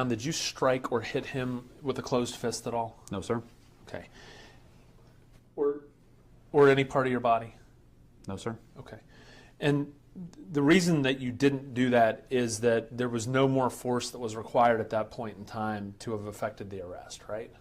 Did you strike or hit him with a closed fist at all? No, sir. Okay. Or any part of your body? No, sir. Okay. And the reason that you didn't do that is that there was no more force that was required at that point in time to have affected the arrest, right?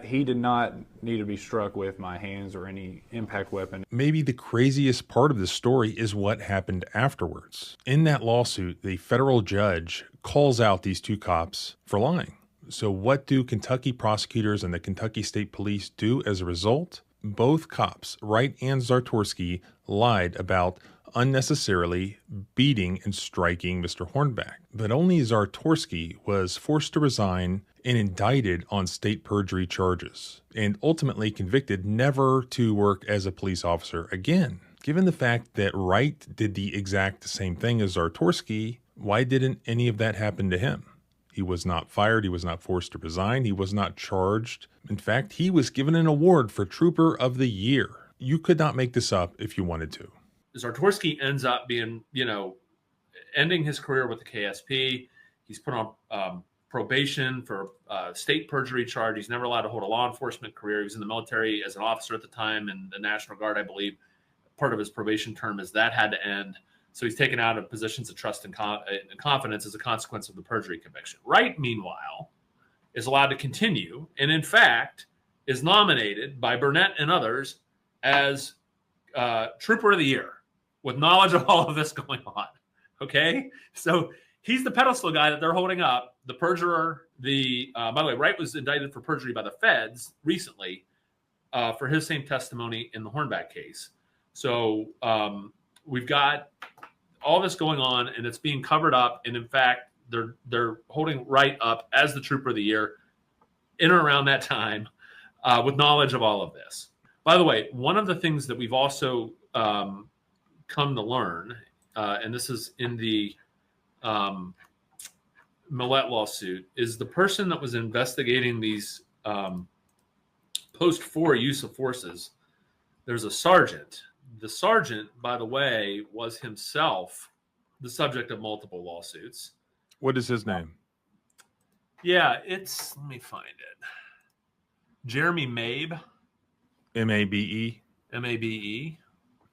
He did not need to be struck with my hands or any impact weapon. Maybe the craziest part of the story is what happened afterwards. In that lawsuit, the federal judge calls out these two cops for lying. So what do Kentucky prosecutors and the Kentucky State Police do as a result? Both cops, Wright and Zartorsky, lied about unnecessarily beating and striking Mr. Hornback. But only Zartorsky was forced to resign and indicted on state perjury charges, and ultimately convicted never to work as a police officer again. Given the fact that Wright did the exact same thing as Zartorsky, why didn't any of that happen to him? He was not fired, he was not forced to resign, he was not charged. In fact, he was given an award for Trooper of the Year. You could not make this up if you wanted to. Zartorsky ends up being, ending his career with the KSP. He's put on probation for state perjury charge. He's never allowed to hold a law enforcement career. He was in the military as an officer at the time, and the National Guard, I believe. Part of his probation term is that had to end. So he's taken out of positions of trust and confidence as a consequence of the perjury conviction. Wright, meanwhile, is allowed to continue, and in fact, is nominated by Burnett and others as Trooper of the Year, with knowledge of all of this going on. Okay, so he's the pedestal guy that they're holding up. The perjurer. By the way, Wright was indicted for perjury by the feds recently for his same testimony in the Hornback case. So we've got all this going on, and it's being covered up. And in fact, they're holding Wright up as the Trooper of the Year in or around that time, with knowledge of all of this. By the way, one of the things that we've also come to learn, and this is in the Millett lawsuit, is the person that was investigating these post-4 use of forces. There's a sergeant. The sergeant, by the way, was himself the subject of multiple lawsuits. What is his name? Yeah, let me find it. Jeremy Mabe. M-A-B-E? M-A-B-E.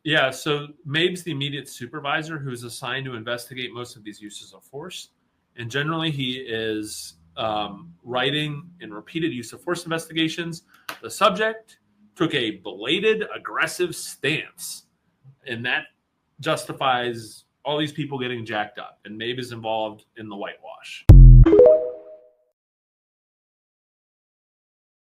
Yeah, so Mabe's the immediate supervisor who's assigned to investigate most of these uses of force. And generally, he is writing in repeated use of force investigations. The subject took a belated, aggressive stance, and that justifies all these people getting jacked up. And Mabe is involved in the whitewash.